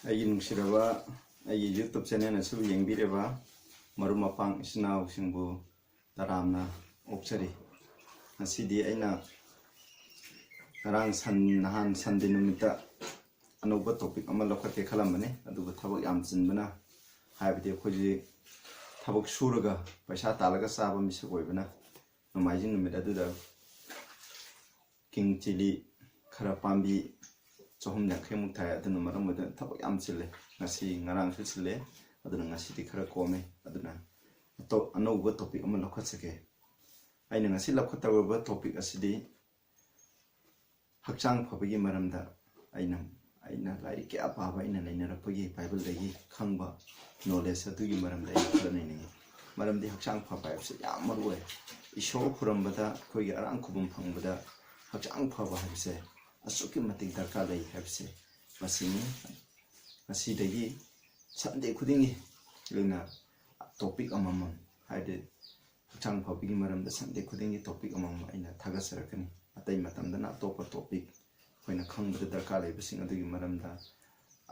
ꯑꯩꯒꯤ ꯅꯨꯡꯁꯤꯔꯕ ꯑꯩꯒꯤ YouTube channel ꯑꯁꯤꯕꯨ ꯌꯦꯡꯕꯤꯔꯤꯕ ꯃꯔꯨꯞ ꯃꯄꯥꯡ ꯏꯆꯤꯟꯅꯥꯎꯁꯤꯡꯕꯨ ꯇꯔꯥꯝꯅ ꯑꯣꯛꯆꯔꯤ꯫ ꯉꯁꯤꯗꯤ ꯑꯩꯅ ꯅꯍꯥꯟ ꯁꯟꯗꯦ ꯅꯨꯃꯤꯠꯇ ꯑꯅꯧꯕ ꯇꯣꯄꯤꯛ ꯑꯃ ꯂꯧꯈꯠꯀꯦ ꯈꯜꯂꯝꯕꯅꯤ, ꯑꯗꯨꯒ ꯊꯕꯛ ꯌꯥꯝ ꯆꯤꯟꯕꯅ ꯍꯥꯏꯕꯗꯤ ꯑꯩꯈꯣꯏꯖꯤ ꯊꯕꯛ ꯁꯨꯔꯒ ꯄꯩꯁꯥ ꯇꯥꯜꯂꯒ ꯆꯥꯕ ꯃꯤꯁꯛ ꯑꯣꯏꯕꯅ ꯅꯣꯡꯃꯥꯏꯖꯤꯡ ꯅꯨꯃꯤꯠ ꯑꯗꯨꯗ ꯀꯤꯡ ꯆꯤꯂꯤ ꯈꯔ ꯄꯥꯝꯕꯤ 350 ꯊꯥꯏ, ꯑꯗꯨꯅ ꯃꯔꯝ ꯑꯣꯏꯗꯨꯅ ꯊꯕꯛ ꯌꯥꯝ ꯆꯤꯜꯂꯦ꯫ ꯉꯔꯥꯡꯁꯨ ꯆꯤꯜꯂꯦ, ꯑꯗꯨꯅ ꯉꯁꯤꯗꯤ ꯈꯔ ꯀꯣꯝꯃꯦ꯫ ꯑꯗꯨꯅ ꯑꯅꯧꯕ ꯇꯣꯄꯤꯛ ꯑꯃ ꯂꯧꯈꯠꯆꯒꯦ꯫ ꯑꯩꯅ ꯉꯁꯤ ꯂꯧꯈꯠꯇꯧꯔꯤꯕ ꯇꯣꯄꯤꯛ ꯑꯁꯤꯗꯤ ꯍꯛꯆꯥꯡ ꯐꯕꯒꯤ ꯃꯔꯝꯗ ꯑꯩꯅ ꯂꯥꯏꯔꯤꯛ ꯀꯌꯥ ꯄꯥꯕ ꯑꯩꯅ ꯅꯩꯅꯔꯛꯄꯒꯤ ꯕꯥꯏꯕꯜꯗꯒꯤ ꯈꯪꯕ ꯅꯣꯂꯦꯖ ꯑꯗꯨꯒꯤ ꯃꯔꯝꯗ ꯑꯩ ꯈꯔ ꯅꯩꯅꯤꯡꯉꯤ꯫ ꯃꯔꯝꯗꯤ ꯍꯛꯆꯥꯡ ꯐꯕ ꯍꯥꯏꯕꯁꯤ ꯌꯥꯝ ꯃꯔꯨꯑꯣꯏ꯫ ꯏꯁꯣꯔ ꯈꯨꯔꯨꯝꯕꯗ ꯑꯩꯈꯣꯏꯒꯤ ꯑꯔꯥꯡ ꯈꯨꯕꯝ ꯐꯪꯕꯗ ꯍꯛꯆꯥꯡ ꯐꯕ ꯍꯥꯏꯕꯁꯦ ꯑꯁꯨꯛꯀꯤ ꯃꯇꯤꯛ ꯗꯔꯀꯥꯔ ꯂꯩ ꯍꯥꯏꯕꯁꯦ ꯃꯁꯤꯅꯤ꯫ ꯉꯁꯤꯗꯒꯤ ꯁꯟꯗꯦ ꯈꯨꯗꯤꯡꯒꯤ ꯑꯩꯅ ꯇꯣꯄꯤꯛ ꯑꯃꯃꯝ, ꯍꯥꯏꯗꯤ ꯍꯛꯆꯥꯡ ꯐꯕꯒꯤ ꯃꯔꯝꯗ ꯁꯟꯗꯦ ꯈꯨꯗꯤꯡꯒꯤ ꯇꯣꯄꯤꯛ ꯑꯃꯃꯝ ꯑꯩꯅ ꯊꯥꯒꯠꯆꯔꯛꯀꯅꯤ꯫ ꯑꯇꯩ ꯃꯇꯝꯗꯅ ꯑꯇꯣꯞꯄ ꯇꯣꯄꯤꯛ ꯑꯩꯈꯣꯏꯅ ꯈꯪꯕꯗ ꯗꯔꯀꯥꯔ ꯂꯩꯕꯁꯤꯡ ꯑꯗꯨꯒꯤ ꯃꯔꯝꯗ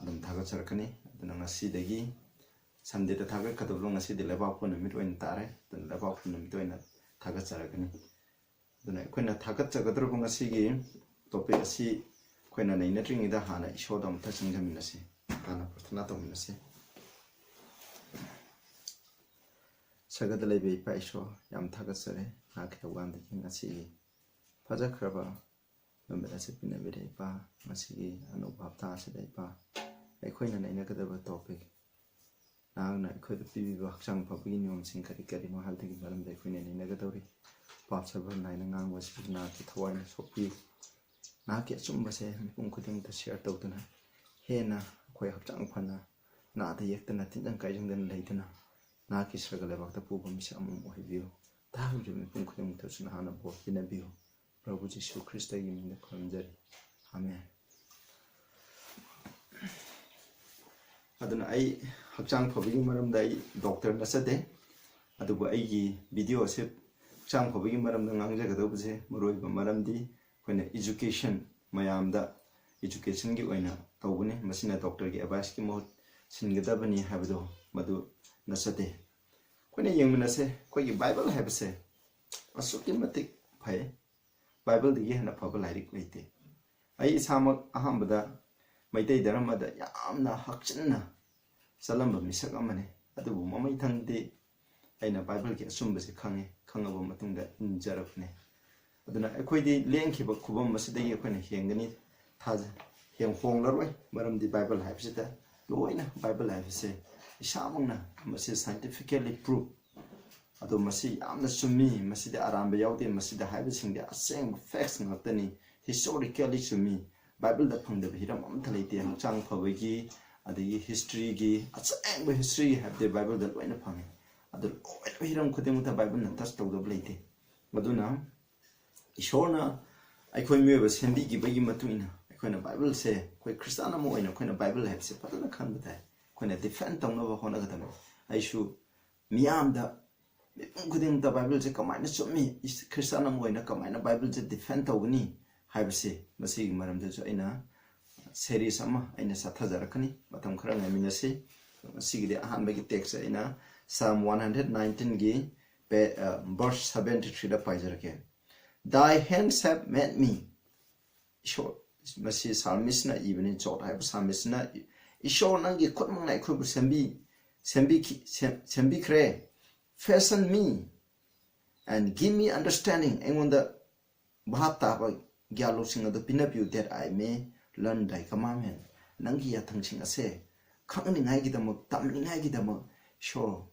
ꯑꯗꯨꯝ ꯊꯥꯒꯠꯆꯔꯛꯀꯅꯤ꯫ ꯑꯗꯨꯅ ꯉꯁꯤꯗꯒꯤ ꯁꯟꯗꯦꯗ ꯊꯥꯒꯠꯀꯗꯕꯗꯣ ꯉꯁꯤꯗꯤ ꯂꯩꯕꯥꯛꯄꯣꯛꯄ ꯅꯨꯃꯤꯠ ꯑꯣꯏꯅ ꯇꯥꯔꯦ, ꯑꯗꯨꯅ ꯂꯩꯕꯥꯛꯄꯣꯛꯄ ꯅꯨꯃꯤꯠ ꯑꯣꯏꯅ ꯊꯥꯒꯠꯆꯔꯛꯀꯅꯤ꯫ ꯑꯗꯨꯅ ꯑꯩꯈꯣꯏꯅ ꯊꯥꯒꯠꯆꯒꯗꯧꯔꯤꯕ ꯉꯁꯤꯒꯤ ꯇꯣꯄꯤꯛ ꯑꯁꯤ ꯑꯩꯈꯣꯏꯅ ꯅꯩꯅꯗ꯭ꯔꯤꯉꯩꯗ ꯍꯥꯟꯅ ꯏꯁꯣꯔꯗ ꯑꯃꯨꯛꯇ ꯆꯪꯖꯃꯤꯟꯅꯁꯤ, ꯍꯥꯟꯅ ꯄ꯭ꯔꯊꯅꯥ ꯇꯧꯃꯤꯟꯅꯁꯤ꯫ ꯁꯔꯒꯗ ꯂꯩꯕ ꯏꯄꯥ ꯏꯁꯣꯔ, ꯌꯥꯝ ꯊꯥꯒꯠꯆꯔꯦ ꯅꯍꯥꯛꯀꯤ ꯊꯧꯕꯥꯜꯗꯒꯤ ꯉꯁꯤꯒꯤ ꯐꯖꯈ꯭ꯔꯕ ꯅꯨꯃꯤꯠ ꯑꯁꯤ ꯄꯤꯅꯕꯤꯔꯦ ꯏꯄꯥ꯫ ꯉꯁꯤꯒꯤ ꯑꯅꯧꯕ ꯍꯞꯇꯥ ꯑꯁꯤꯗ ꯏꯄꯥ ꯑꯩꯈꯣꯏꯅ ꯅꯩꯅꯒꯗꯕ ꯇꯣꯄꯤꯛ, ꯅꯍꯥꯛꯅ ꯑꯩꯈꯣꯏꯗ ꯄꯤꯕꯤꯕ ꯍꯛꯆꯥꯡ ꯐꯕꯒꯤ ꯅꯤꯌꯣꯝꯁꯤꯡ ꯀꯔꯤ ꯀꯔꯤꯅꯣ ꯍꯥꯏꯕꯗꯨꯒꯤ ꯃꯔꯝꯗ ꯑꯩꯈꯣꯏꯅ ꯅꯩꯅꯒꯗꯧꯔꯤ꯫ ꯄꯥꯞ ꯁꯔꯚ ꯅꯥꯏꯅ ꯉꯥꯡꯕ ꯑꯁꯤꯕꯨ ꯅꯍꯥꯛꯀꯤ ꯊꯋꯥꯏꯅ ꯁꯣꯛꯄꯤꯌꯨ꯫ ꯅꯍꯥꯛꯀꯤ ꯑꯆꯨꯝꯕꯁꯦ ꯃꯤꯄꯨꯝ ꯈꯨꯗꯤꯡꯃꯛꯇ ꯁꯤꯌꯔ ꯇꯧꯗꯨꯅ ꯍꯦꯟꯅ ꯑꯩꯈꯣꯏ ꯍꯛꯆꯥꯡ ꯐꯅ, ꯅꯥꯗ ꯌꯦꯛꯇꯅ, ꯇꯤꯟꯖꯪ ꯀꯥꯏꯖꯪꯗꯅ ꯂꯩꯗꯨꯅ ꯅꯍꯥꯛꯀꯤ ꯁꯔꯒ ꯂꯩꯕꯥꯛꯇ ꯄꯨꯕ ꯃꯤꯁꯛ ꯑꯃ ꯑꯣꯏꯍꯟꯕꯤꯌꯨ꯫ ꯇꯥꯔꯤꯕ ꯃꯤꯄꯨꯝ ꯈꯨꯗꯤꯡꯃꯛꯇꯁꯨ ꯅꯍꯥꯛꯅ ꯕꯣꯔ ꯄꯤꯅꯕꯤꯌꯨ꯫ ꯄ꯭ꯔꯚꯨ ꯖꯤꯁꯨ ꯈ꯭ꯔꯤꯁꯇꯒꯤ ꯃꯤꯡꯗ ꯈꯨꯔꯨꯝꯖꯔꯤ, ꯑꯃꯦꯟ꯫ ꯑꯗꯨꯅ ꯑꯩ ꯍꯛꯆꯥꯡ ꯐꯕꯒꯤ ꯃꯔꯝꯗ ꯑꯩ ꯗꯣꯛꯇꯔ ꯅꯠꯆꯗꯦ, ꯑꯗꯨꯕꯨ ꯑꯩꯒꯤ ꯚꯤꯗꯤꯑꯣ ꯑꯁꯤ ꯍꯛꯆꯥꯡ ꯐꯕꯒꯤ ꯃꯔꯝꯗ ꯉꯥꯡꯖꯒꯗꯧꯕꯁꯦ ꯃꯔꯨꯑꯣꯏꯕ ꯃꯔꯝꯗꯤ ꯑꯩꯈꯣꯏꯅ ꯏꯖꯨꯀꯦꯁꯟ, ꯃꯌꯥꯝꯗ ꯏꯖꯨꯀꯦꯁꯟꯒꯤ ꯑꯣꯏꯅ ꯇꯧꯕꯅꯤ꯫ ꯃꯁꯤꯅ ꯗꯣꯛꯇꯔꯒꯤ ꯑꯦꯗꯚꯥꯏꯁꯀꯤ ꯃꯍꯨꯠ ꯁꯤꯟꯒꯗꯕꯅꯤ ꯍꯥꯏꯕꯗꯣ ꯃꯗꯨ ꯅꯠꯆꯗꯦ꯫ ꯑꯩꯈꯣꯏꯅ ꯌꯦꯡꯃꯤꯟꯅꯁꯦ, ꯑꯩꯈꯣꯏꯒꯤ ꯕꯥꯏꯕꯜ ꯍꯥꯏꯕꯁꯦ ꯑꯁꯨꯛꯀꯤ ꯃꯇꯤꯛ ꯐꯩ꯫ ꯕꯥꯏꯕꯜꯗꯒꯤ ꯍꯦꯟꯅ ꯐꯕ ꯂꯥꯏꯔꯤꯛ ꯂꯩꯇꯦ꯫ ꯑꯩ ꯏꯁꯥꯃꯛ ꯑꯍꯥꯟꯕꯗ ꯃꯩꯇꯩ ꯙꯔꯃꯗ ꯌꯥꯝꯅ ꯍꯛꯆꯤꯟꯅ ꯆꯠꯂꯝꯕ ꯃꯤꯁꯛ ꯑꯃꯅꯤ, ꯑꯗꯨꯕꯨ ꯃꯃꯩꯊꯪꯗꯤ ꯑꯩꯅ ꯕꯥꯏꯕꯜꯒꯤ ꯑꯆꯨꯝꯕꯁꯤ ꯈꯪꯉꯕ ꯃꯇꯨꯡꯗ ꯏꯟꯖꯔꯛꯄꯅꯤ꯫ ꯑꯗꯨꯅ ꯑꯩꯈꯣꯏꯗꯤ ꯂꯦꯡꯈꯤꯕ ꯈꯨꯕꯝ ꯑꯁꯤꯗꯒꯤ ꯑꯩꯈꯣꯏꯅ ꯍꯦꯟꯒꯅꯤ, ꯍꯣꯡꯂꯔꯣꯏ꯫ ꯃꯔꯝꯗꯤ ꯕꯥꯏꯕꯜ ꯍꯥꯏꯕꯁꯤꯗ ꯂꯣꯏꯅ, ꯕꯥꯏꯕꯜ ꯍꯥꯏꯕꯁꯦ ꯏꯁꯥꯃꯛꯅ ꯃꯁꯤ ꯁꯥꯏꯟꯇꯤꯐꯤꯀꯦꯜꯂꯤ ꯄ꯭ꯔꯨꯞ, ꯑꯗꯣ ꯃꯁꯤ ꯌꯥꯝꯅ ꯆꯨꯝꯃꯤ, ꯃꯁꯤꯗ ꯑꯔꯥꯟꯕ ꯌꯥꯎꯗꯦ, ꯃꯁꯤꯗ ꯍꯥꯏꯕꯁꯤꯡꯗꯤ ꯑꯁꯦꯡꯕ ꯐꯦꯛꯁ ꯉꯥꯛꯇꯅꯤ, ꯍꯤꯁꯇꯣꯔꯤꯀꯦꯜꯂꯤ ꯆꯨꯝꯃꯤ꯫ ꯕꯥꯏꯕꯜꯗ ꯐꯪꯗꯕ ꯍꯤꯔꯝ ꯑꯃꯠꯇ ꯂꯩꯇꯦ꯫ ꯍꯛꯆꯥꯡ ꯐꯕꯒꯤ, ꯑꯗꯒꯤ ꯍꯤꯁꯇ꯭ꯔꯤꯒꯤ, ꯑꯁꯦꯡꯕ ꯍꯤꯁꯇ꯭ꯔꯤ ꯍꯥꯏꯕꯗꯤ ꯕꯥꯏꯕꯜꯗ ꯂꯣꯏꯅ ꯐꯪꯉꯤ꯫ ꯑꯗꯨ ꯂꯣꯏꯅ ꯍꯤꯔꯝ ꯈꯨꯗꯤꯡꯃꯛꯇ ꯕꯥꯏꯕꯜꯅ ꯇꯆ ꯇꯧꯗꯕ ꯂꯩꯇꯦ꯫ ꯃꯗꯨꯅ ꯏꯁꯣꯔꯅ ꯑꯩꯈꯣꯏ ꯃꯤꯑꯣꯏꯕ ꯁꯦꯝꯕꯤꯈꯤꯕꯒꯤ ꯃꯇꯨꯡ ꯏꯟꯅ ꯑꯩꯈꯣꯏꯅ ꯕꯥꯏꯕꯜꯁꯦ, ꯑꯩꯈꯣꯏ ꯈ꯭ꯔꯤꯁꯇꯥꯟ ꯑꯃ ꯑꯣꯏꯅ ꯑꯩꯈꯣꯏꯅ ꯕꯥꯏꯕꯜ ꯍꯥꯏꯕꯁꯦ ꯐꯖꯅ ꯈꯪꯕ ꯇꯥꯏ꯫ ꯑꯩꯈꯣꯏꯅ ꯗꯤꯐꯦꯟ ꯇꯧꯅꯕ ꯍꯣꯠꯅꯒꯗꯕꯅꯤ꯫ ꯑꯩꯁꯨ ꯃꯤꯌꯥꯝꯗ, ꯃꯤꯄꯨꯝ ꯈꯨꯗꯤꯡꯃꯛꯇ ꯕꯥꯏꯕꯜꯁꯦ ꯀꯃꯥꯏꯅ ꯆꯨꯝꯃꯤ, ꯈ꯭ꯔꯤꯁꯇꯥꯟ ꯑꯃ ꯑꯣꯏꯅ ꯀꯃꯥꯏꯅ ꯕꯥꯏꯕꯜꯁꯦ ꯗꯤꯐꯦꯟ ꯇꯧꯒꯅꯤ ꯍꯥꯏꯕꯁꯦ, ꯃꯁꯤꯒꯤ ꯃꯔꯝꯗꯁꯨ ꯑꯩꯅ ꯁꯦꯔꯤꯁ ꯑꯃ ꯑꯩꯅ ꯆꯠꯊꯖꯔꯛꯀꯅꯤ꯫ ꯃꯇꯝ ꯈꯔ ꯉꯥꯏꯃꯤꯟꯅꯁꯤ꯫ ꯉꯁꯤꯒꯤꯗꯤ ꯑꯍꯥꯟꯕꯒꯤ ꯇꯦꯛꯁ ꯑꯩꯅ ꯁꯥꯝ 119ꯒꯤ verse 73ꯗ ꯄꯥꯏꯖꯔꯛꯀꯦ꯫ Thy hands have made me. ꯏꯁꯣꯔ, ꯃꯁꯤ ꯁꯥꯜꯃꯤꯁꯅ ꯏꯕꯅꯤ, ꯖꯣꯠ ꯍꯥꯏꯕ ꯁꯥꯜꯃꯤꯁꯅ, ꯏꯁꯣꯔ ꯅꯪꯒꯤ ꯈꯨꯠꯃꯛꯅ ꯑꯩꯈꯣꯏꯕꯨ ꯁꯦꯝꯕꯤꯈ꯭ꯔꯦ. Fashion me and give me understanding. ꯑꯩꯉꯣꯟꯗ ꯚꯥꯞ ꯇꯥꯕ ꯒ꯭ꯌꯥꯟ ꯂꯧꯁꯤꯡ ꯑꯗꯨ ꯄꯤꯅꯕꯤꯌꯨ, that I may learn thy commandment. ꯅꯪꯒꯤ ꯌꯥꯊꯪꯁꯤꯡ ꯑꯁꯦ ꯈꯪꯅꯤꯡꯉꯥꯏꯒꯤꯗꯃꯛ, ꯇꯝꯅꯤꯡꯉꯥꯏꯒꯤꯗꯃꯛ ꯏꯁꯣꯔ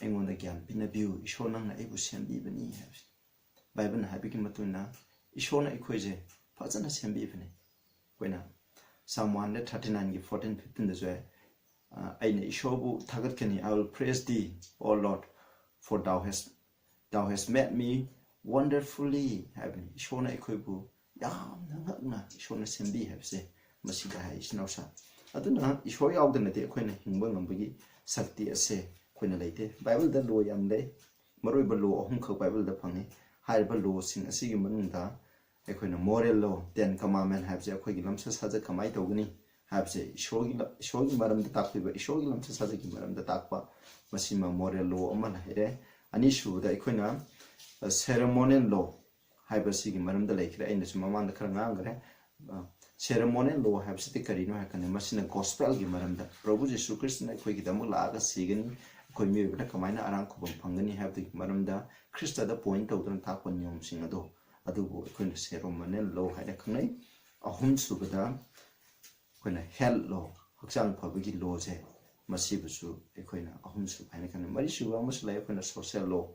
ꯑꯩꯉꯣꯟꯗ ꯒ꯭ꯌꯥꯟ ꯄꯤꯅꯕꯤꯌꯨ꯫ ꯏꯁꯣꯔ ꯅꯪꯅ ꯑꯩꯕꯨ ꯁꯦꯝꯕꯤꯕꯅꯤ ꯍꯥꯏꯕꯁꯤ ꯕꯥꯏꯕꯜꯅ ꯍꯥꯏꯕꯒꯤ ꯃꯇꯨꯡꯏꯟꯅ ꯏꯁꯣꯔꯅ ꯑꯩꯈꯣꯏꯁꯦ ꯐꯖꯅ ꯁꯦꯝꯕꯤꯕꯅꯤ꯫ ꯑꯩꯈꯣꯏꯅ ꯁꯥꯝ 139ꯒꯤ 14-15ꯗꯁꯨ ꯑꯩꯅ ꯏꯁꯣꯔꯕꯨ ꯊꯥꯒꯠꯀꯅꯤ, I will praise thee, O Lord, for thou hast made me wonderfully ꯍꯥꯏꯕꯅꯤ꯫ ꯏꯁꯣꯔꯅ ꯑꯩꯈꯣꯏꯕꯨ ꯌꯥꯝꯅ ꯉꯛꯅ ꯏꯁꯣꯔꯅ ꯁꯦꯝꯕꯤ ꯍꯥꯏꯕꯁꯦ ꯃꯁꯤꯗ ꯍꯥꯏ ꯏꯆꯤꯟꯅꯥꯎꯁꯥ꯫ ꯑꯗꯨꯅ ꯏꯁꯣꯔ ꯌꯥꯎꯗꯅꯗꯤ ꯑꯩꯈꯣꯏꯅ ꯍꯤꯡꯕ ꯉꯝꯕꯒꯤ ꯁꯛꯇꯤ ꯑꯁꯦ ꯑꯩꯈꯣꯏꯅ ꯂꯩꯇꯦ꯫ ꯕꯥꯏꯕꯜꯗ ꯂꯣ ꯌꯥꯝ ꯂꯩ, ꯃꯔꯨꯑꯣꯏꯕ ꯂꯣ 3ꯈꯛ ꯕꯥꯏꯕꯜꯗ ꯐꯪꯉꯤ꯫ ꯍꯥꯏꯔꯤꯕ ꯂꯣꯁꯤꯡ ꯑꯁꯤꯒꯤ ꯃꯅꯨꯡꯗ ꯑꯩꯈꯣꯏꯅ ꯃꯣꯔꯦꯜ ꯂꯣ, 10 ꯀꯃꯥꯟꯃꯦꯟ ꯍꯥꯏꯕꯁꯦ, ꯑꯩꯈꯣꯏꯒꯤ ꯂꯝꯆꯠ ꯁꯥꯖꯠ ꯀꯃꯥꯏꯅ ꯇꯧꯒꯅꯤ habse shogi maram da takpiba shogi lamsa sajaki maram da takpa masima moral law amala here ani shuda ikoina ceremonial law habsigi maram da lekra ina sumama da khara ngangre ceremonial law habsiti karino hakane masina gospel gi maram da prabhu jesu krishna koi gi damu laga sigani koi mi beta kamaina arang ko phangani habdi maram da krista da point tawdan takpa nyom sing ado adubu ikoina ceremonial law haida khanai ahum subada koina health law hakchang phabagi law je masibusu ikoina ahum su haina kan mari su amusla ikoina social law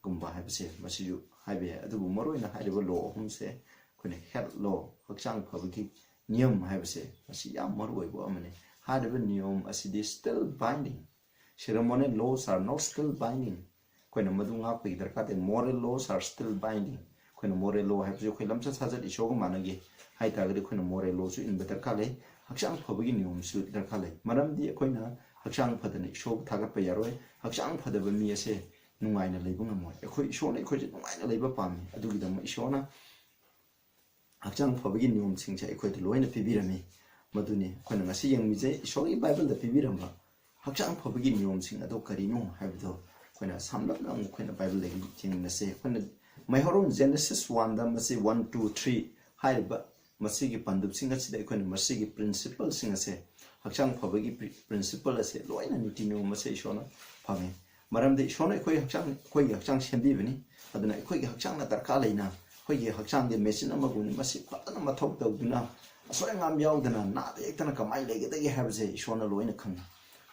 gumba habse masiyu haibe adubu maroina haiba law ahum se koina health law hakchang phabagi niyam habse masi yam maroi bo amane haiba niyam asidi still binding ceremonial laws are not still binding koina madunga pe darka te moral laws are still binding koina moral law habse koi lamsa sajat ishoga managi hai tagri koina moral law su in better kale hakchang phabagi niyam su darkale maramdi koina hakchang phadani shog thagat pa yaroi hakchang phadaba mi ase nungaina leibung amoy ekhoi ishona ekhoi nungaina leiba pami adugi dam ishona hakchang phabagi niyam singcha ekhoi de loina pibirami maduni koina ngasi yang mije ishogi bible da pibiramba hakchang phabagi niyam sing ado karino habdo koina samlap na koina bible legi jingna se koina maihoron genesis 1 da masi 1 2 3 haiba masigi pandup singa sida koina masigi principle singa se hakchang phabagi principle ase loina nitino masai shona phame maramde shona koi hakchang sembi bani aduna koi hakchang na darka leina koi hakchang de machine amagun masi patana mathok tawduna asore ngam yaudana na de ektana kamai lege de habse shona loina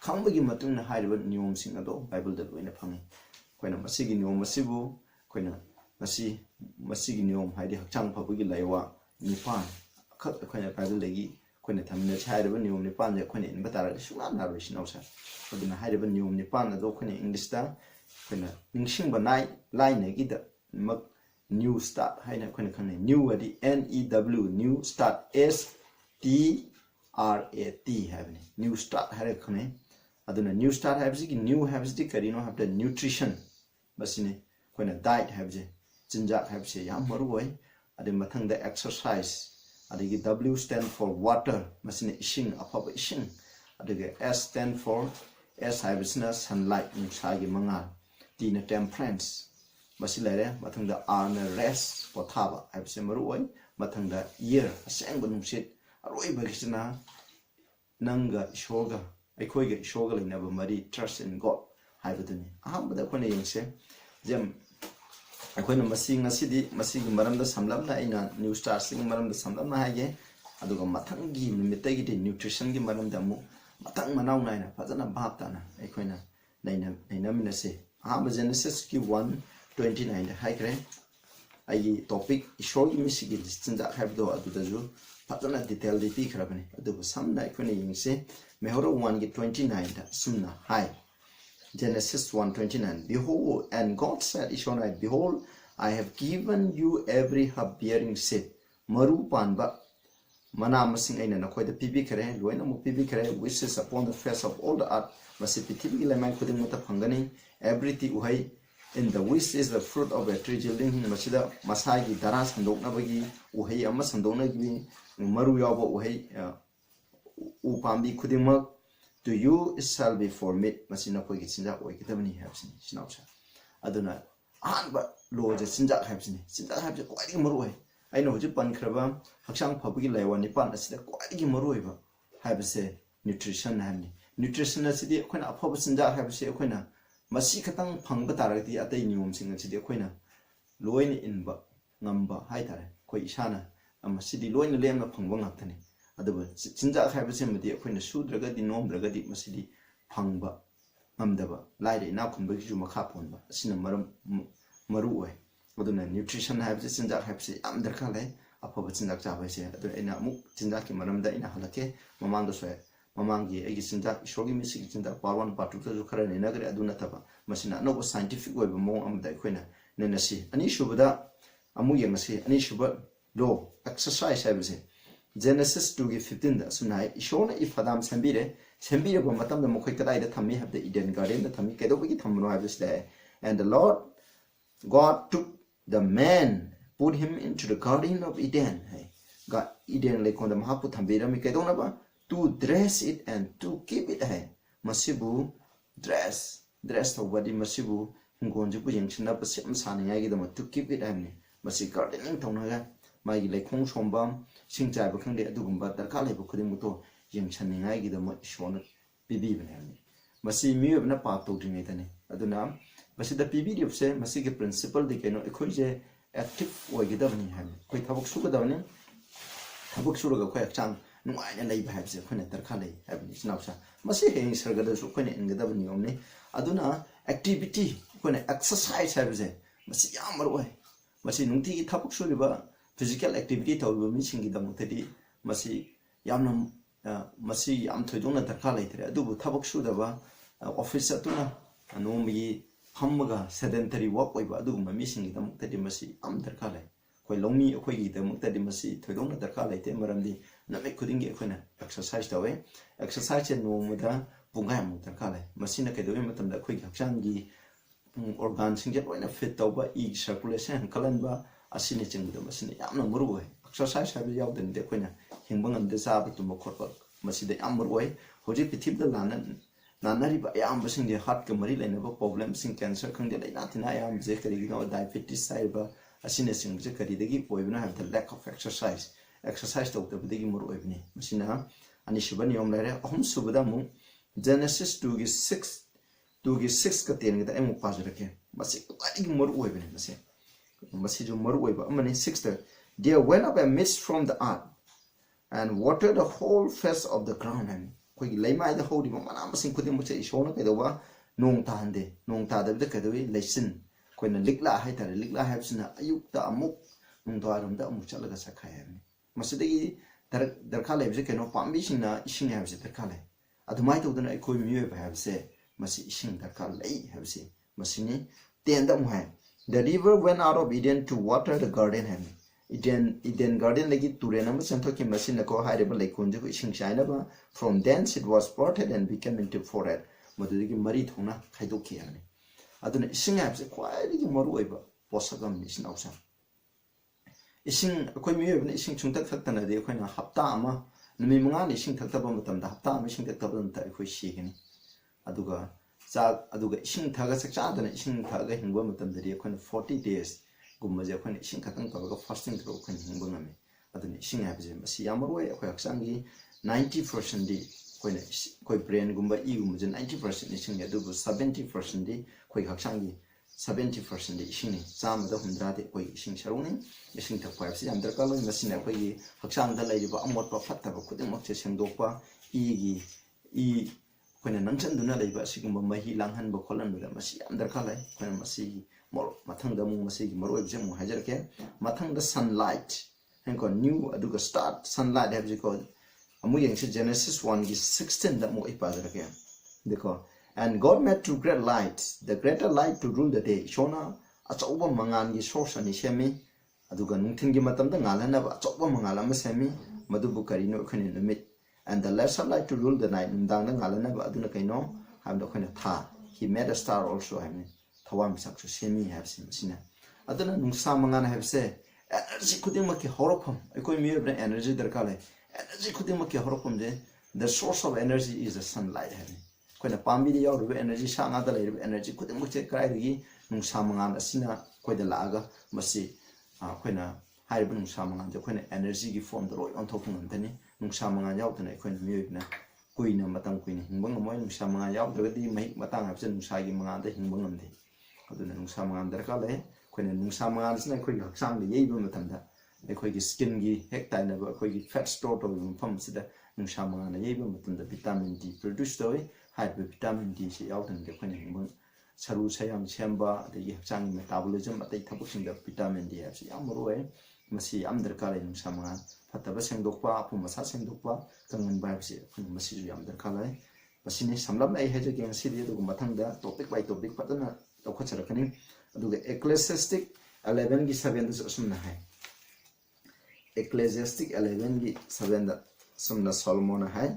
khangbagi matungna haiba niyom sing ado bible da loina phange koina masigi niyom masibu koina masigi niyom haidi hakchang phabagi laiwa nipan khak koina bible legi koina thamna chairaba niyom nipan je koina inba tara suna naru sinausa aduna hairaba niyom nipan ado koina english da koina ningsingba nai line gi da mak new start haina koina khane new adi NEW new start START habne new start hare khane aduna new start habsi gi new habsi karino habda nutrition basine koina diet habje jinjak habse yam marwoi ade mathang da exercise adigi W stand for water masine ishing afaba ishing adigi S stand for S habisna sunlight nusagi mangal T na temperance basilere mathang da R na rest pothaba habse marwoi mathang da year asengba nungsit aroi bagisna nanga shoga aikhoiga shoga lainaba mari trust in God haibaduni ahambada kone yengse jem akoina masing asidi masigi maramda samlamna ina new star sing maramda samlamna haige aduga mathangi numitagi de nutrition gi maramda mu matang manaw naina fajana bhaptana akoina naina minase ahamba genesis ki 1:29 haikre ai topic ishogi misigi distinja habdo adudaju fajana detail de pi khrabani aduga samna akoina yingse mehoro 1:29 da sumna hai Genesis 1:29 Behold, and God said, Ishonai, behold, I have given you every herb-bearing seed. Maru panba manamasing aina na koida pibi kare, loina mu pibi kare, which is upon the face of all the earth. Masipitibi lemang kuding muta pangani, everything uhai. In the which is the fruit of a tree yielding masida masagi daras handokna bagi uhai amma sandokna gibi maru yaba uhai upambi kuding mak. To you it shall be for meat masina koigi sinjak oikitabani habsini sinausa aduna ahanba loje sinjak habsini sinjak habse kwaidi maroi aina hoji pankraba hakchang phabagi laiwa nipan asida kwaidi maroi ba habse nutrition hamni nutrition asidi koina aphoba sinjak habse koina masi khatang phangba taragdi atai niyom sing asidi koina loina inba ngamba haitare koi isana amasidi loina lemna phangba ngaktani aduba sinjak habse madi akoina sudragadi nomdragadi masidi phangba ngamdaba laire ina khunbagi ju makha ponba asina maru oi aduna nutrition habse sinjak habse am darka lai aphoba sinjak chabai se adu ina amuk sinjak ki maramda ina halake mamangda soe mamangi egi sinjak shogi misigi sinjak parwan patu ju khara ne nagre aduna taba masina no scientific oi bamong amda akoina nenasi ani shubada amu yengasi ani shuba law exercise habse Genesis 2:15 da sunai ishona ifadam sambire ba matam da mokhoi kadai da thammi habda Eden garden da thammi kedo bagi thamno habis da and the Lord God took the man put him into the garden of Eden hey God Eden le konda mahapu thambira mi kedo na ba to dress it and to keep it hai masibu dress to body masibu hungon ju bujing china pa sem sani ai gi to keep it hai masi gardening thong na mai gi lekhong sombam sing chai ba khang de adu gumba dar ka le bu khuding mu to yeng chani ngai gi shona bibi ban masi mi na pa to ding ai tane aduna masi da bibi ri se masi ge principle de keno ekhoi je active oi gi da ni ha koi thabuk su ga da ni thabuk su ga khoi chang nungai na lei ba ha se khone dar kha lei ha ni snau sa masi heng sar ga da su khone in ga da ni om ni aduna activity khone exercise ha se masi yam mar oi masi nungti gi thabuk su ri ba physical activity to mi sing gi da mu thedi masi yam na masi yam thoidong na dar kha lei tre adu bu thabuk su da ba office atuna anu mi hammaga sedentary work oi ba adu ma mi sing gi da mu thedi masi am dar kha lei koi longmi khoi gi da mu thedi masi thoidong na dar kha lei te maram di na me khuding gi khoina exercise da we exercise no mu da pungai mu dar kha lei masi na ke do mi matam da khoi gi hakchang gi organ sing je oina fit to ba e circulation kalan ba asini ching da masini yam na muru oi exercise ha bi yaw den de khoina hingbang am de sa ba tu mo khot ba masi de am muru oi hoji pithib da lanan nanari ba yam ba sing de heart ke mari laina ba problem sing cancer khang de laina tina yam je kari gi no diabetes sai ba asini sing je kari de gi oi bna have the lack of exercise to de gi muru oi bni masina ani shibani yom laire ahum subada mu Genesis 2 gi 6 ka ten gi da emu pas rake masi ai gi muru oi bni masi jo maru oi ba amani 6 da there went up a mist from the earth and watered the whole face of the ground and koi leimai da hodi mana masing kuding mu che ishona kai da wa nong ta hande nong ta da ka da wi leisin koi na likla hai ta likla hai sina ayuk ta amuk nong da ram da mu chala ga sa khai hai masi de dar kha le bi ke no pam bi sing na ising hai se dar kha le adumai to da na koi mi ba hai se masi ising dar kha lei hai se masi ni ten da mu hai the river went out of Eden to water the garden and Eden garden lagi turen am santo ki machine ko haireba lekun ju ising chaina ba from thence it was parted and became into forest madu gi mari thona khaidok ki ani aduna ising apse kwai gi maru oiba posagam ni sin ausa ising koi mi yebna ising chungtak thakta de khoina hafta ama numi manga ni ising thakta ba matam da hafta ama ising thakta ba ta khoi shigini aduga aduga ising thaga sakcha dana ising thaga hingba matam dari khon 40 days gumma je khon ising khatang taga fasting ro khon hingba ngame aduni ising ha bje masi yamaroi khoi haksangi 90% di khoi khoi brain gumba e gumma je 90% ising ya dubu 70% di khoi haksangi 70% di ising ni cham da hundra de khoi ising saruni ising thak pa si andar ka loi masi na khoi haksang da lai ba amot pa fatta ba khuding mak che sengdok pa e kone nangchan duna leiba sigumba mahi langhan ba kholan ba masi am dar khalai kone masi mor mathang da mu masi gi maroi je mu hajar ke mathang da sunlight hen ko new aduga start sunlight have je ko amu yang se Genesis 1 gi 16 da mu ipa jar ke dekho and God made two great lights the greater light to rule the day shona achauba mangan gi source ani semi aduga nungthin gi matam da ngalana ba achauba mangala ma semi madubu karino khane numit and the lesser light to rule the night dang dang alana ba aduna kaino ham do khana tha he made a star also ham thawam sak so semi have sina aduna nungsa mangana have se energy khuding ma ki horopham ekoi mi bra energy darkar hai energy khuding ma ki horopham je the source of energy is the sunlight ham koina pambi di yaw ru energy sa nga da lai ru energy khuding ma che krai ri nungsa mangana sina koi da laga masi koina hai bu nungsa mangana je koina energy gi form do roi on thok ngam tani nungsa manga yaw tane khoin miyoibna kuina matang kuina hingbang moi nungsa manga yaw dagadi mai matang hapse nungsa gi manga da hingbang amde aduna nungsa manga darka le khoina nungsa manga sina khoi haksang de yeiba matamda khoi gi skin gi hek taina ba khoi gi fat store to pham sida nungsa manga na yeiba matamda vitamin D produce toy hai vitamin D si yaw tane khoina hingbang saru sayam semba de haksang metabolism atai thabuk sing da vitamin D hapse yam roe masi am darka le nungsa manga fataba sengdokpa apu masa sengdokpa kangan ba se khun masi ju yam darkha lai masini samlam ai heje gen si de du mathang da topic by topic patana tokha charakani aduga ecclesiastic 11 gi 7 da sumna hai ecclesiastic 11 gi 7 da sumna solomon hai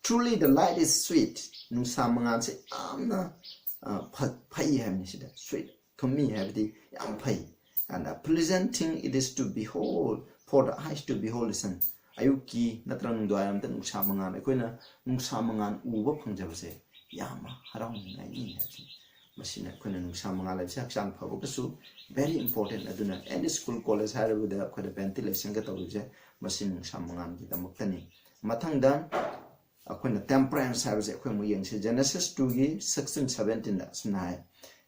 truly the light is sweet nung samanga se amna phai ham ni sida sweet to me have the yam phai and a pleasant thing it is to behold for the eyes to behold listen ayuki natrang doyam ta nungsa mangan akoina nungsa mangan uba phangjabase yama harang ngai ni habi masina akoina nungsa mangan la hakchang phabo kasu very important aduna any school college harabuda akoida ventilation ka tawje masin nungsa mangan ki damaktani mathangda akoina temperance habase akoi mu yengse Genesis 2 gi 16-17 da sunai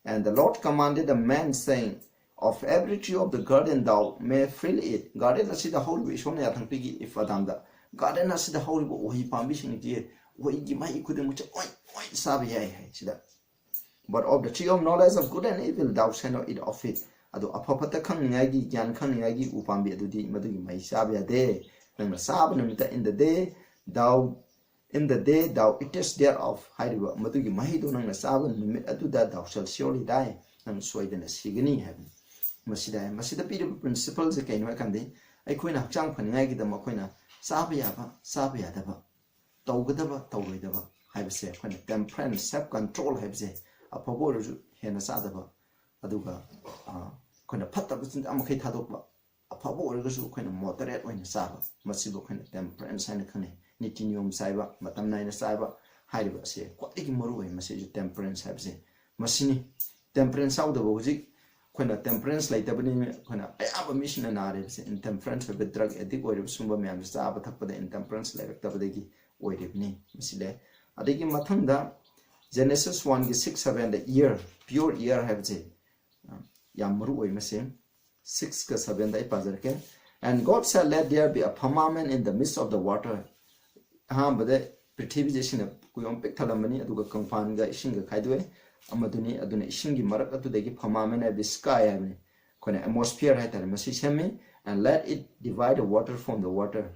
and the Lord commanded the man saying of every tree of the garden thou may freely eat garden asida hawri ishone yathang pigi if adamda garden asida hawri bo ohi pambi sing ji ohi gi mai khudem cha oi sabi hai sida but of the tree of knowledge of good and evil thou shalt not eat of it adu apapata khang ngai gi gyan khang ngai gi upambi adudi madugi mai sabi ade nang sabi namita in the day thou eatest thereof haiba madugi mai do nang sabi numit aduda thou shalt surely die nang soidana sigani habi masida piri principle je kaino kande ai khoina hakchang phaningai gi dama khoina sabi yadaba tawroidaba haibse khoina temperance self control haibse apabo ru hena sadaba aduga khoina phatta busin amakhai thadokba apabo orgasu khoina moderate oina saba masibo khoina temperance haina khane niti niyom saiba matam naina saiba haiba se kwatigi maru oi mase temperance haibse masini temperance saudaba hujik khoina temperance laitabani khoina ayaba mission anare se intemperance be drug addict oire sumba myam saaba thakpada intemperance lairaktabadegi oirebni misile adegi mathangda Genesis 1 gi 6-7 the year pure year habse yamru oi mase 6 ka 7 da ipajarke and God said let there be a firmament in the midst of the water bade prithvi jesina kuyom pek thalamani aduga kangpan ga ising ga khaidwe aduna ising gi marak atudegi firmament of the sky amni kone atmosphere haitar masi semi and let it divide the water from the water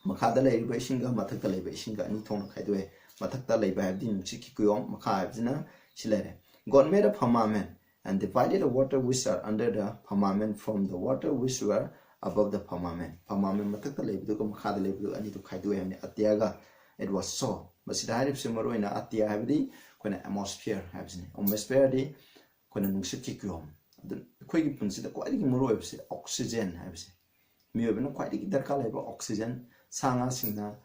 makhada leiba ising ga mathakta leiba ising ga ani thong khaidwe mathakta leiba habdi nchiki kuyom makha habjina silare God made a firmament and divided the water which are under the firmament from the water which were above the firmament mathakta leiba ko makhada leiba ani to khaidwe amni atyaga it was so masida harip semaroina atya habdi kone atmosphere habsini atmosphere di kone nungsit kyom khoi gi punsi da kwai gi moro habse oxygen habse mi obena kwai gi darka leba oxygen sanga singna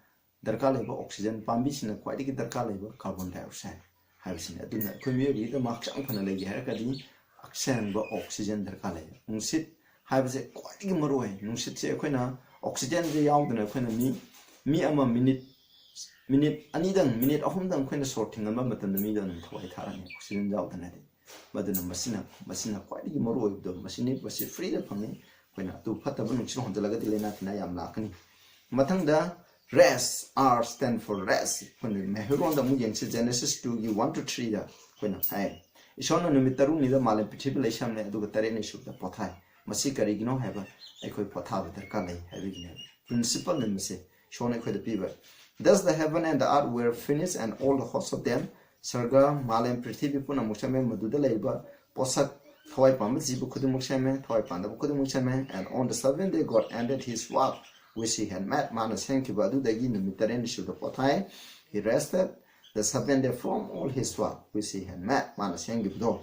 darka leba oxygen pambi sina kwai gi darka leba carbon dioxide habsini aduna khoi mi ri da makchang phana legi harakadi oxygen ba oxygen darka leba nungsit habse kwai gi moro hai nungsit se khoina oxygen je yaudna khoina mi ama minute anidang minute ahumdang khoina sorting amba matam mi don thoi tharani oxygen jaudana de maduna masina kwai gi moro do masini basi free da phangi khoina tu phatabun nungsi honjalaga dilena tina yam lakani mathangda rest r stand for rest khoina mehuron da mu yengse Genesis 2 gi 1 to 3 da khoina hai ishona numitaru ni da malam pichibi leisham ne aduga tare ne shubda pothai masi kari gino haba ai khoi potha ba darka lai habi gine principle ne mase shona khoi da piba thus the heaven and the earth were finished and all the hosts of them sarga malam prithvi puna mushame maduda leiba posak thoi pam jibu khudum mushame thoi panda khudum mushame and on the seventh day God ended his work which he had made manas henki badu dagi numitaren shuda pothai he rested the seventh day from all his work which he had made manas henki bdo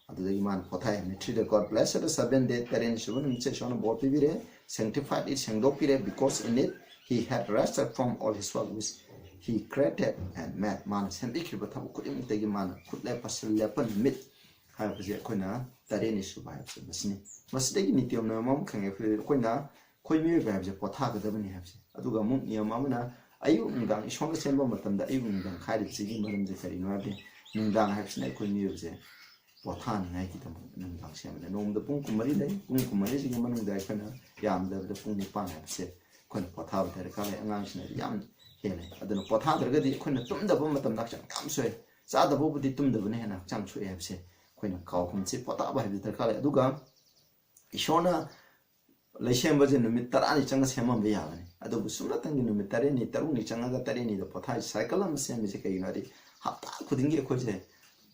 adu dagi man pothai mitri the God blessed the seventh day taren shubun miche shona bo pibire sanctified it sengdo pire because in it he had rested from all his work which he created and made man send it but how could him take man could let us lepan mit have the kona tareni survive masini masdegi nitiom na mom kan koina koi mi ba je potha ga dabani have aduga mum niyam amuna ayu ngang ishonga semba matamda ayu ngang khari sigi maram je kari no ade ngang have sne koi mi je potha ngai ki tam ngang semna nom da pung kumari dai pung kumari sigi manung dai kana yam da pung ni pan have se kon potha ba thar kale angang sne yam hele aduna potha dargadi khona tumda ba matam nak chang kam soe sa da bo budi tumda bane hena chang chue have se khoina kaw khum chi potha ba bi thar kale aduga ishona leishem ba je numit tarani chang sema be yabane adu sumra tangi numit tare ni taru ni changa ga tare ni da potha cycle am se me je kai nari hapta khudingi khoje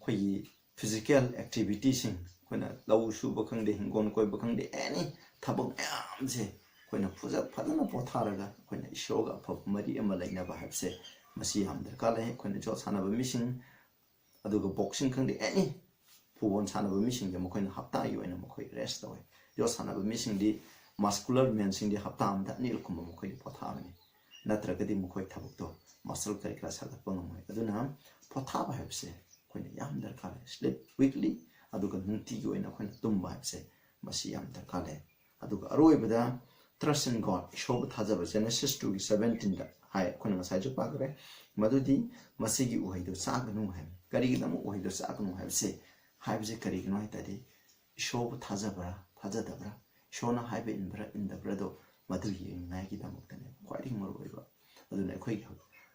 khoi physical activity sing khoina law shu ba khang de hingon koi ba khang de any thabang am je khoina puja phadana potharaga khoina ishoga phap mari ama laina ba habse masi hamdar kala he khoina jo sana ba missing aduga boxing khang de any puwon sana ba missing de mo khoina hapta yu ena mo khoi rest away jo sana ba missing di muscular men sing di hapta am da ni rukum mo khoi potha ni natragadi mukhoi thabukto muscle kari kala sagatpa ngamai aduna pothaba habse khoina yam darkar sleep weekly aduga nunti gi oina khoina tumba habse masi yam darkar le aduga aroibada trust in God shob thajaba Genesis 2:17 da hai khoina ngasai ju pagre madudi masigi uhaido saganu hai kari gidamu uhaido saganu habse habse kari gino haitadi shob thajabra thajadabra shona haibe inbra indabra do maduri ngai gidamuktane khwari maru oiba aduna khoi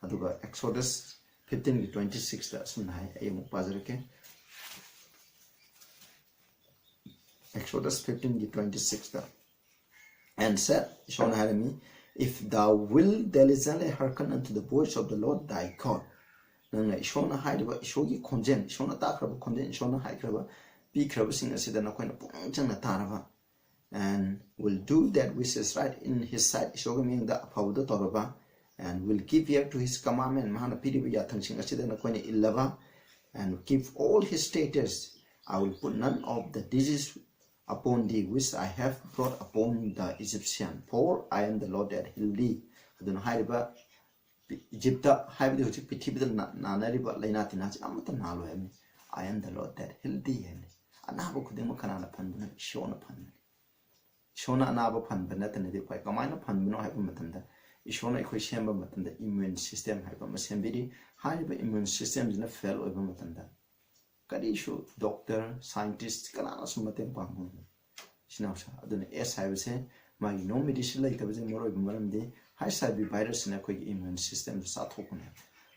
aduga Exodus 15:26 da sunai ayu pazarke Exodus 15:26 da and said shona harami if thou will diligently hearken unto the voice of the Lord thy God nanga shona haiba shogi konjen shona takraba konjen shona haikraba pikraba sing asida na koina pungchangna taraba and will do that which is right in his sight shoga mean da apawda toraba and will give ear to his commandment mahana piriba yathang asida na koina illaba and keep all his statutes I will put none of the disease upon thee which I have brought upon the Egyptian for I am the Lord that heal thee aduna haiba Egypt haiba hoji pithibida nanariba lainatina amata nalo hemi I am the Lord that heal thee anabu khudima kanana phanbuna shona phan shona anabu phanbana tanadi pai kamaina phanbuno haiba matanda ishona ikhoi semba matanda immune system haiba masembiri haiba immune system jina fail oiba matanda kadishu doctor scientist kanana sumateng panghu sinausa aduna s haibase magi no medicine lai tabaje moroi maramde high sabi virus na koi immune system sa thokune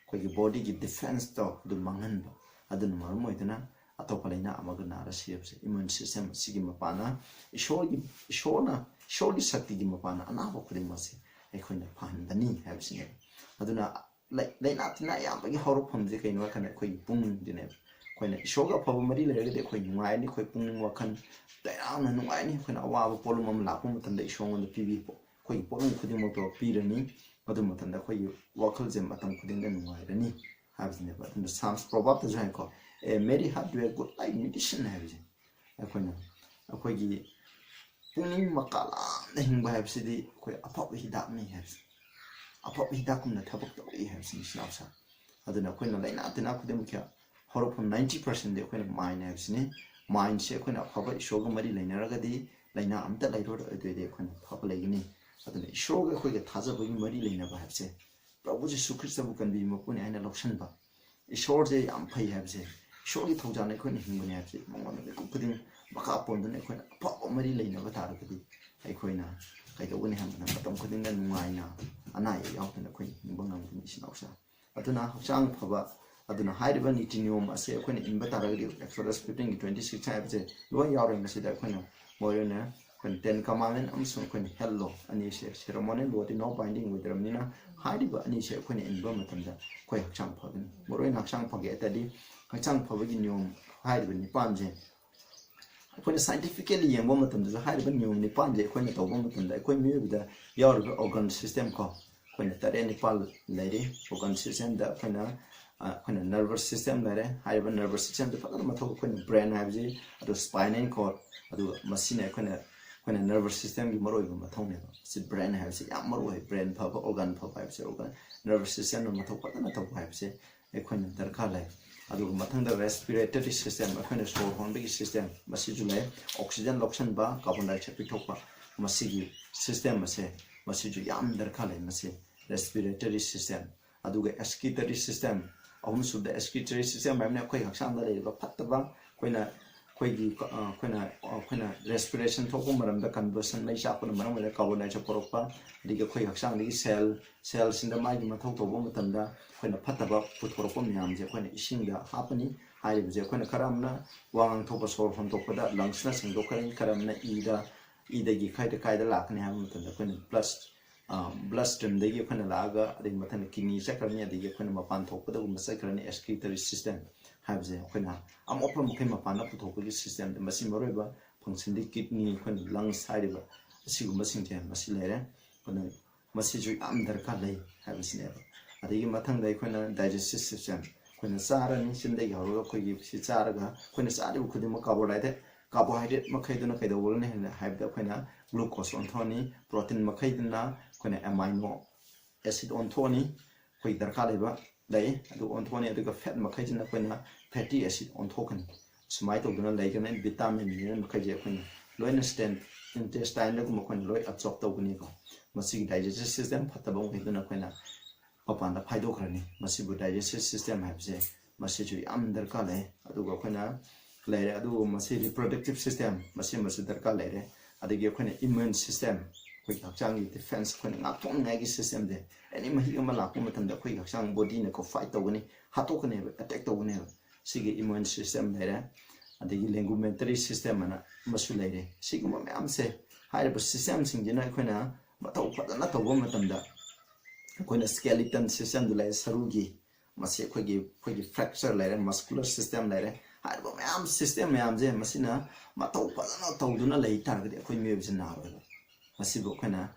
koi body gi defense to du mangan ba aduna marmoi dana atopalaina amaga nara sirse immune system sigi mapana ishona sakti gi mapana anaba kuding masi ekhoina phandani habsine aduna laina tina yambagi horo phamje kainwa kana koi pung dine koina ishoga phabu mari lerade koi nungai ni koi pung wakhan daina nungai ni koina awa polum am lapu matanda ishong on the pv koi polum khuding mo to pirani adu matanda koi wakhal je matam khuding da nungai rani habsine ba the Psalms proverb to join ko a merry heart do a good like medicine habsine koina koi gi pung makala na hingba habsidi koi apop hidak ni habsine apop hidak kum na thabak to e habsine sinausa aduna koina laina tina khuding kya horror from 90% de koina mind habsine mind se koina phaba ishoga mari lainaragadi laina amta lairo de koina phaba laigini aduna ishoga koiga thajabagi mari lainaba habse prabhu jesu christ bu kan bi mapuni aina lokshan ba ishor je am phai habse shogi thojana koina hingani habse mongona de kuding baka pondune koina phaba mari lainaba taragadi ai koina kaidogani hamna matam kuding na nungaina ana yautna koina hingbangam sinausa aduna hakchang phaba aduna haiba niti niom ase koina inba taragadi Exodus 15:26 habse lo yaureng asida koina moyona kon 10 commandment amsung koina hello ani se ceremony lo di no binding with ramnina haiba ani se koina inba matamda koi hakchang phagin moroi hakchang phage tadi hakchang phagi niom haiba ni pamje koina scientifically yengbo matamda haiba niom ni pamje koina tawbo matamda koi miyubida yaur organ system ko koina tare ni pal leire organ system da koina nervous system lere haiba nervous system da fadar mathau koina brain habji adu spinal cord adu machine koina nervous system gi maroi ba mathau ne si brain habji yam maroi brain phaba organ phaba habji organ nervous system no mathau fadar mathau habji koina darkar lai adu mathang da respiratory system koina sor honbigi system masi julai oxygen loction ba carbon dioxide pithok ba masi gi system masi ju yam darkar lai masi respiratory system aduga excretory system ahum subda excretory system mamne koi haksam da le ba phattaba koina respiration thokum maram da conversion lai cha kun maram le carbon dioxide porokpa diga koi haksam digi cell sin da mai ma thok to bo matam da koina phattaba puthorokpa myam je koina ising da hapani hai je koina karamna wang thopa sor hon tokpa da lungs na sing dokharin karamna ida gi kaida lakne ha matam da koina bloodstream degi khana laga ading mathana kidney chakrani adigi khana mapan thokpada gum chakrani excretory system habje khana am opam khai mapana puthokgi system masi maroiba function di kidney khana lungs haiba asigum singje masi lere khana masi ju am darka lai habsine adigi mathang dai khana digestive system khana sarani sindai haro khogi si charaga khana sari khudima carbohydrate makhaiduna kaidawolne haibda khana glucose on thoni protein makhaiduna khana amino acid on thoni koi darka leba lay adu on thoni adu ka fat makai jina koina fatty acid on thokani sumai to duna lay kana vitamin mineral makai je koina loina stand intestine la kuma koina loi absorb to guni ko masi digestive system phataba ngai duna koina papan da phaido khrani masi bu digestive system habse masi ju am darka lay adu ko koina lay adu masi reproductive system masi darka lay re adagi koina immune system koi hakchang defense koina ngak thong ngai gi system de any mahi ama lakpa matamda koi hakchang body na ko fight to gani hatokane attack to gani sigi immune system lay adagi lingumentary system ana masu lay re sigi ma am se haiba system sing jina koina matau padana to go matamda koina skeleton system du lay sarugi masi koi fracture lay muscular system lay haiba am system am je masina matau padana to duna lay target koi me bijna ro masi bo koina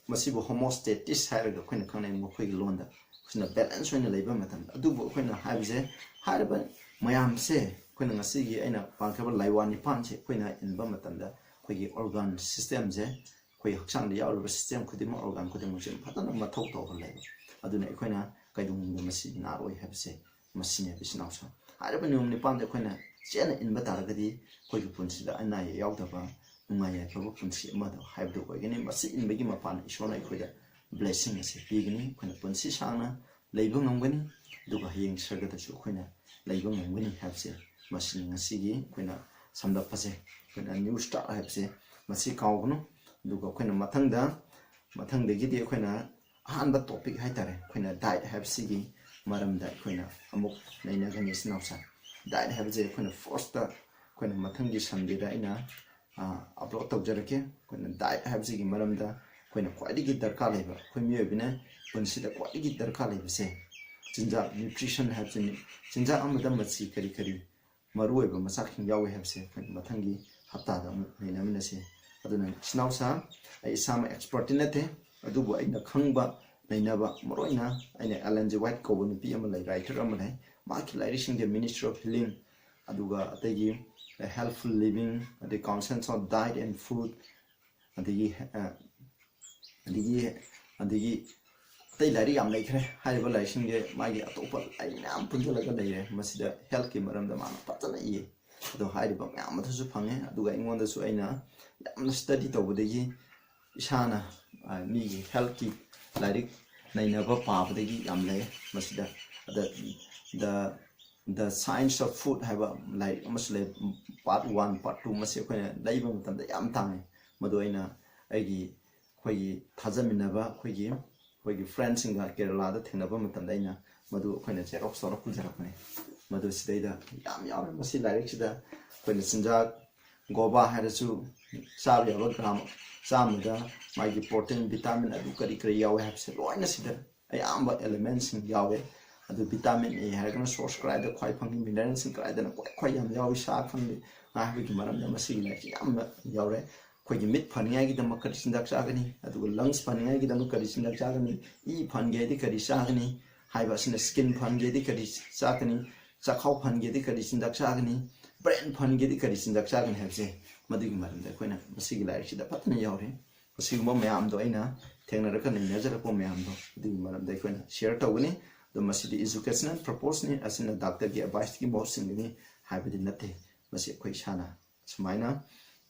masibo homostasis hairga koina kanai mo khoi londa sina balance oina leiba matam adubo koina haibse haiba mayam se koina ngasi gi aina pangkhaba laiwa ni panche koina inba matamda khoigi organ system je khoi hakchang de yaurba system khudima organ khudima jem phatana mathau to laiba aduna koina kaidung masi na roi haibse masine bisnausa haiba nium ni pande koina chena inba taragadi khoi punsida ana yaudaba nungaya kabu punsi amado haibdo koigani masi inbagi mapan ishona ikoida blessing ase pigani koina punsi sangna leiba ngamgani duga hayeng sargada chu koina leiba ngamgani habse masi ngasigi koina samda pase koina new start habse masi kaugno duga koina mathangdagi de koina ahanba topic haitare koina diet habsigi maramda koina amuk naina gani snapsa diet habse koina first koina mathangi samdira ina upload tawjarake koina diet habsigi maramda koina kwaidigi darka leba koi miyobina punsida kwaidigi darka lebase jinja nutrition habsini jinja amada matsi kari maruoiba masaking yawe habse koina mathangi haptada mu nainaminase aduna snausa ai sama expert inate adubu aina khangba nainaba maroina aina Ellen G. White ko nupi ama lai writer ama lai maki lairising the Ministry of Healing aduga atagi healthful living the concepts of diet and food adagi tay lari am lai khre haiba laising ge magi atopa ai nam punjalaga leire masida health ki maramda mana patana ye ado haiba myam mathu phange aduga ingonda su aina yamna study tawbudagi isana mi health ki lari nainaba pabudagi yam lai masida the science of food haiba lai amasle part 1 part 2 mase koina laiba matamda yam tange madu aina aigi khoi thajaminaba khoi friends inga Kerala da thenaba matamda aina madu khoina xerox sora pujarakne madu sidaida yam yawe masi direct sida khoina sinja goba harasu sab yawa gram samda magi protein vitamin adu kari yawe habse loina sida ayamba elements yawe adu vitamin A haragana source krai da khoi phangi minerals krai da khoi yam yawi sa khangli na habi ki maram da masi la yam yaure khoi mit phania gi da makari sindak chagani adu lungs phania gi da makari sindak chagani e phange di kari chagani haiba sina skin phange di kari chagani chakhau phange di kari sindak chagani brain phange di kari sindak chagani habse madigi maram da khoina masi gi la chi da patna yaure masi mo mayam do aina thengna rakha ni nazar ko mayam do digi maram da khoina share tawni the masjid educational purpose ni asina doctor ki advice ki most singni haibidi nate masi khoi sana sumaina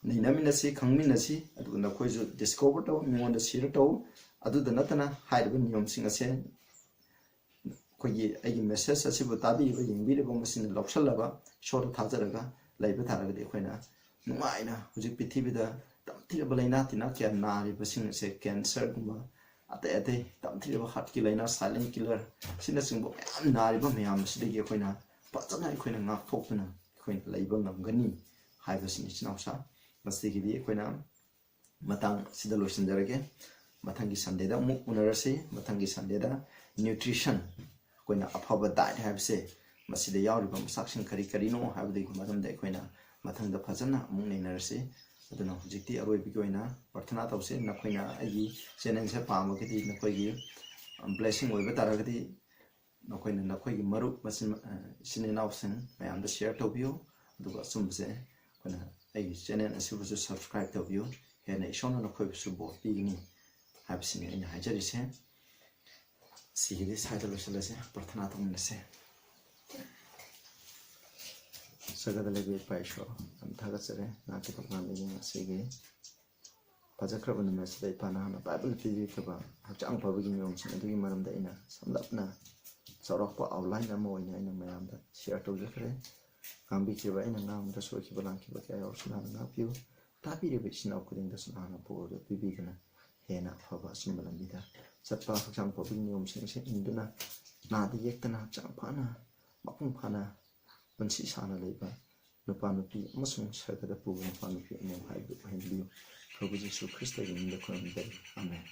nainamina si khangmina si adu na khoi ju discover to mingon da share to adu da natana haiba niyom sing ase khoi ai message asibu tabi ba yingbi ba masina loksalaba short thajaraga laiba tharaga de khoina numaina huji pithibida tamthira balaina tina kya nari basing se cancer guma ate tamthira heart ki laina silent killer sina singbo am nari ba mayam sidegi khoina patana khoina ngak thokna khoina laiba ngamgani haiba sini chinausa masigi di khoina matang sida losinjarage mathangi sunday da mu unarase mathangi sunday da nutrition khoina afaba diet habse masida yawriba masakshin kari no habde maram da khoina mathang da phajana mu neinarase aduna hujikti aroi bigoina parthana tawse na khoina agi channel se pamagidi na khoigi blessing oiba taragadi na khoina na khoigi maru masin sinena option mayam da share tawbiyo aduga sumse khoina agi channel asibu subscribe tawbiyo hena ishona na khoi su bo bigini हाइबसिने अैना हाइजरिसे सिगिदि side लोसलसे प्रार्थना तौमनसे सगदले बे पाइशो हम थागचरे नाके तौनामे ngasiगे फजख्रब नमस्ते इपाना हना बाइबल पिबिखबा हक्चांग फबगी नियमसिन अदुगी मरमदा अैना समलपना चौरक्पा आउटलाइन अमा ओइना अैना मयामदा शेयर तौजखरे गांबिखिबा अैना नामदा सोखिबा लांखिबा क्या यावसना नापिउ तापिरिबा इसिनाव खुदिंदा सुनाना पोगो पिबिदना हेना फबा सिमबलमिदा चटपा हक्चांग फबगी नियमसिनसे इंदुना नादि येक्तना हक्चांग फाना मपुंग फाना पंसी साना लेबा नुपा नुपी अमसुंग सरगदा पुगो नुपा नुपी अमो हाइबु हाइबिउ प्रभु येशू ख्रिस्ट के नाम में खुदाम आमेन।